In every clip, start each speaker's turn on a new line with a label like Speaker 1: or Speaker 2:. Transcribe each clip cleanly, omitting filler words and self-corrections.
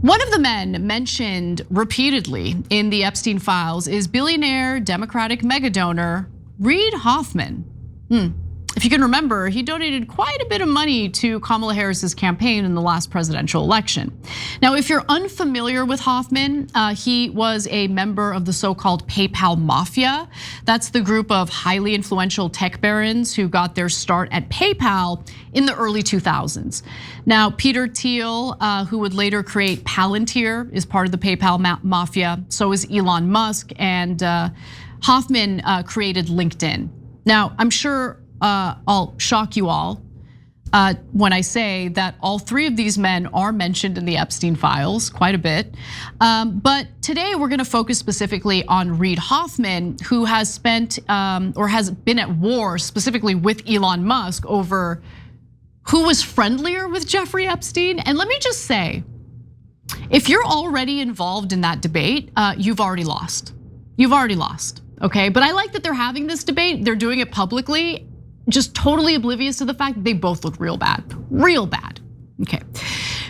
Speaker 1: One of the men mentioned repeatedly in the Epstein files is billionaire Democratic megadonor Reid Hoffman. If you can remember, he donated quite a bit of money to Kamala Harris's campaign in the last presidential election. Now, if you're unfamiliar with Hoffman, he was a member of the so-called PayPal mafia. That's the group of highly influential tech barons who got their start at PayPal in the early 2000s. Now, Peter Thiel, who would later create Palantir, is part of the PayPal mafia. So is Elon Musk, and Hoffman created LinkedIn. Now, I'm sure I'll shock you all when I say that all three of these men are mentioned in the Epstein files quite a bit. But today we're gonna focus specifically on Reid Hoffman, who has spent or has been at war specifically with Elon Musk over who was friendlier with Jeffrey Epstein. And let me just say, if you're already involved in that debate, you've already lost. You've already lost, okay? But I like that they're having this debate, they're doing it publicly, just totally oblivious to the fact that they both look real bad, okay.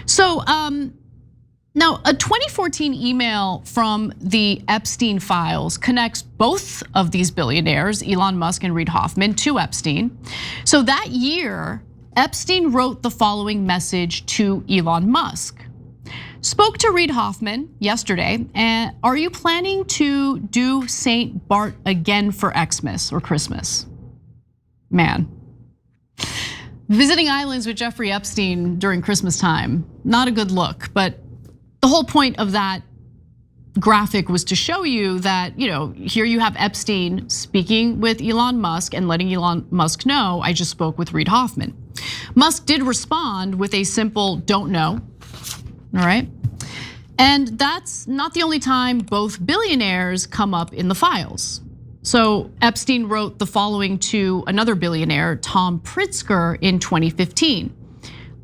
Speaker 1: So now a 2014 email from the Epstein files connects both of these billionaires, Elon Musk and Reid Hoffman, to Epstein. So that year, Epstein wrote the following message to Elon Musk. Spoke to Reid Hoffman yesterday, and are you planning to do St. Bart again for Xmas or Christmas? Man, visiting islands with Jeffrey Epstein during Christmas time, not a good look. But the whole point of that graphic was to show you that, here you have Epstein speaking with Elon Musk and letting Elon Musk know, I just spoke with Reid Hoffman. Musk did respond with a simple don't know, all right? And that's not the only time both billionaires come up in the files. So Epstein wrote the following to another billionaire, Tom Pritzker, in 2015.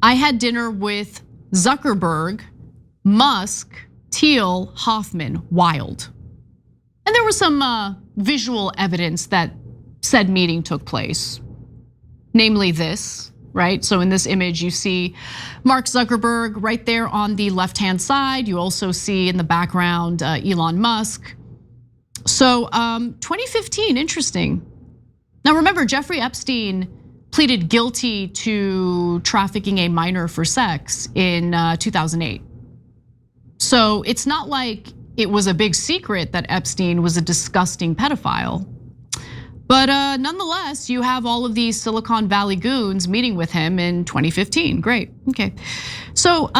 Speaker 1: I had dinner with Zuckerberg, Musk, Thiel, Hoffman, wild. And there was some visual evidence that said meeting took place, namely this, right? So in this image, you see Mark Zuckerberg right there on the left-hand side. You also see in the background Elon Musk. So 2015, interesting. Now remember, Jeffrey Epstein pleaded guilty to trafficking a minor for sex in 2008. So it's not like it was a big secret that Epstein was a disgusting pedophile. But nonetheless, you have all of these Silicon Valley goons meeting with him in 2015, great, okay. So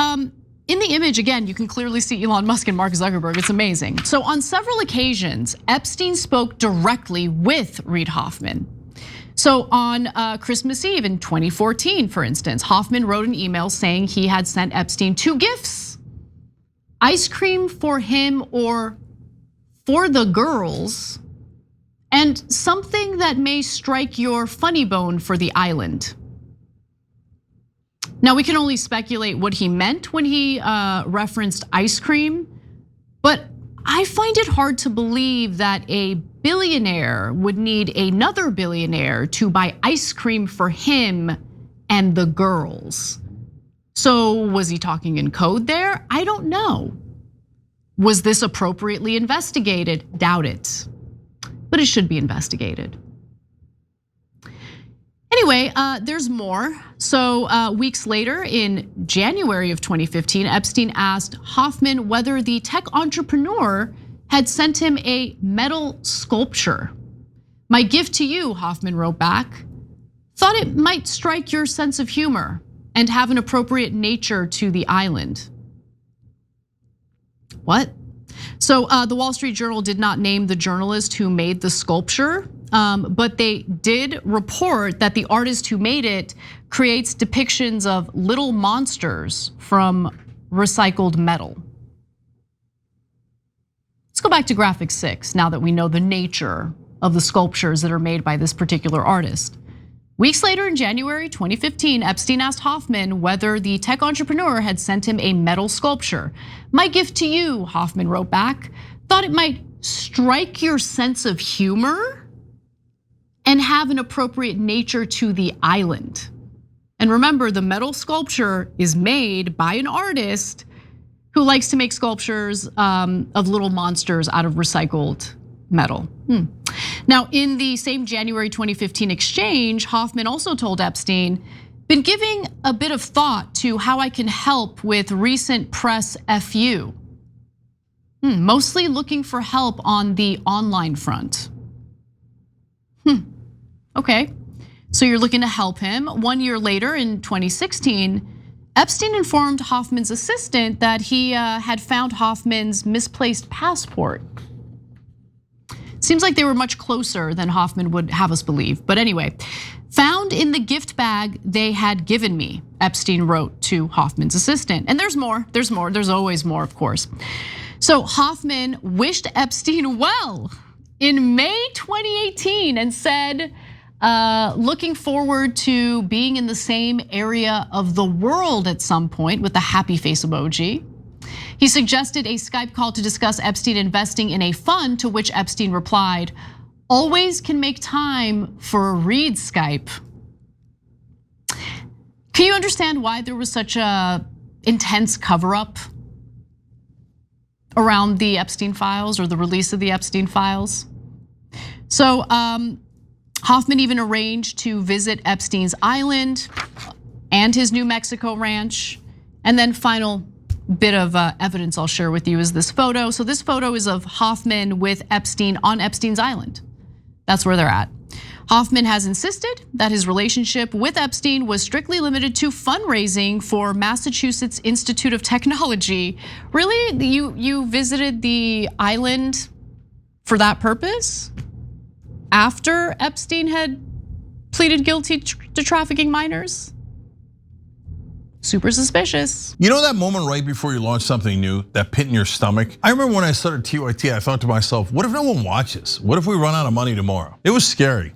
Speaker 1: in the image, again, you can clearly see Elon Musk and Mark Zuckerberg, it's amazing. So on several occasions, Epstein spoke directly with Reid Hoffman. So on Christmas Eve in 2014, for instance, Hoffman wrote an email saying he had sent Epstein 2 gifts. Ice cream for him or for the girls, and something that may strike your funny bone for the island. Now we can only speculate what he meant when he referenced ice cream, but I find it hard to believe that a billionaire would need another billionaire to buy ice cream for him and the girls. So was he talking in code there? I don't know. Was this appropriately investigated? Doubt it, but it should be investigated. Anyway, there's more. So weeks later, in January of 2015, Epstein asked Hoffman whether the tech entrepreneur had sent him a metal sculpture. My gift to you, Hoffman wrote back, thought it might strike your sense of humor and have an appropriate nature to the island. What? So the Wall Street Journal did not name the journalist who made the sculpture, but they did report that the artist who made it creates depictions of little monsters from recycled metal. Let's go back to graphic 6 now that we know the nature of the sculptures that are made by this particular artist. Weeks later in January 2015, Epstein asked Hoffman whether the tech entrepreneur had sent him a metal sculpture. My gift to you, Hoffman wrote back, thought it might strike your sense of humor and have an appropriate nature to the island. And remember, the metal sculpture is made by an artist who likes to make sculptures of little monsters out of recycled metal. Now, in the same January 2015 exchange, Hoffman also told Epstein, "Been giving a bit of thought to how I can help with recent press FU. Mostly looking for help on the online front." Okay, so you're looking to help him. 1 year later, in 2016, Epstein informed Hoffman's assistant that he had found Hoffman's misplaced passport. Seems like they were much closer than Hoffman would have us believe. But anyway, found in the gift bag they had given me, Epstein wrote to Hoffman's assistant. And there's more, there's always more, of course. So Hoffman wished Epstein well in May 2018 and said, looking forward to being in the same area of the world at some point, with the happy face emoji. He suggested a Skype call to discuss Epstein investing in a fund, to which Epstein replied, "Always can make time for a Reid Skype." Can you understand why there was such a intense cover-up around the Epstein files, or the release of the Epstein files? So Hoffman even arranged to visit Epstein's island and his New Mexico ranch. And then final bit of evidence I'll share with you is this photo. So this photo is of Hoffman with Epstein on Epstein's island. That's where they're at. Hoffman has insisted that his relationship with Epstein was strictly limited to fundraising for Massachusetts Institute of Technology. Really, you visited the island for that purpose? After Epstein had pleaded guilty to trafficking minors? Super suspicious.
Speaker 2: You know that moment right before you launch something new, that pit in your stomach? I remember when I started TYT, I thought to myself, what if no one watches? What if we run out of money tomorrow? It was scary.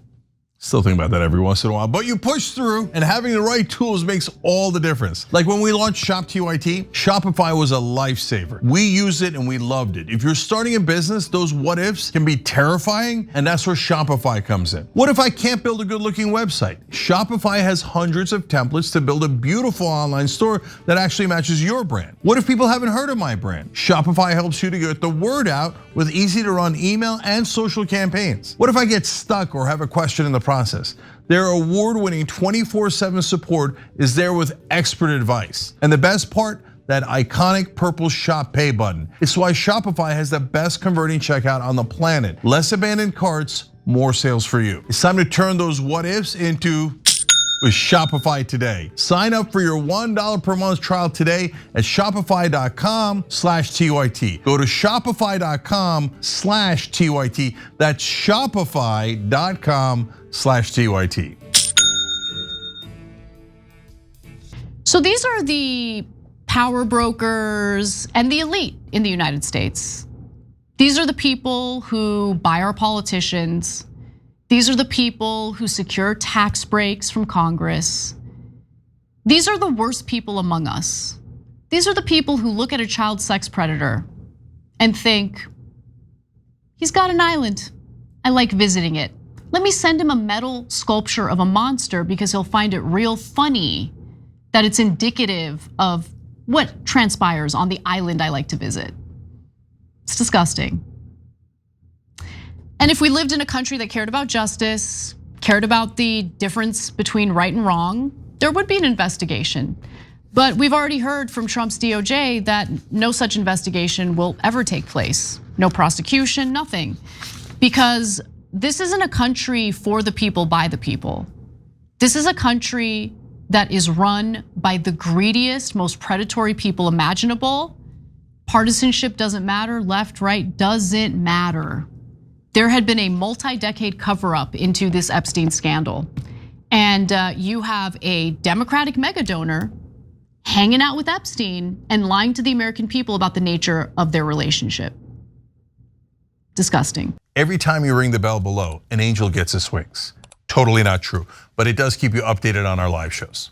Speaker 2: Still think about that every once in a while, but you push through, and having the right tools makes all the difference. Like when we launched Shop TYT, Shopify was a lifesaver. We used it and we loved it. If you're starting a business, those what ifs can be terrifying, and that's where Shopify comes in. What if I can't build a good looking website? Shopify has hundreds of templates to build a beautiful online store that actually matches your brand. What if people haven't heard of my brand? Shopify helps you to get the word out with easy to run email and social campaigns. What if I get stuck or have a question in the process? Their award-winning 24/7 support is there with expert advice. And the best part, that iconic purple Shop Pay button. It's why Shopify has the best converting checkout on the planet. Less abandoned carts, more sales for you. It's time to turn those what ifs into with Shopify today. Sign up for your $1 per month trial today at shopify.com/TYT. Go to shopify.com/TYT. That's shopify.com/TYT.
Speaker 1: So these are the power brokers and the elite in the United States. These are the people who buy our politicians. These are the people who secure tax breaks from Congress. These are the worst people among us. These are the people who look at a child sex predator and think, he's got an island, I like visiting it. Let me send him a metal sculpture of a monster because he'll find it real funny that it's indicative of what transpires on the island I like to visit. It's disgusting. And if we lived in a country that cared about justice, cared about the difference between right and wrong, there would be an investigation. But we've already heard from Trump's DOJ that no such investigation will ever take place. No prosecution, nothing. Because this isn't a country for the people, by the people. This is a country that is run by the greediest, most predatory people imaginable. Partisanship doesn't matter, left, right, doesn't matter. There had been a multi-decade cover-up into this Epstein scandal. And you have a Democratic mega donor hanging out with Epstein and lying to the American people about the nature of their relationship. Disgusting.
Speaker 2: Every time you ring the bell below, an angel gets his wings. Totally not true, but it does keep you updated on our live shows.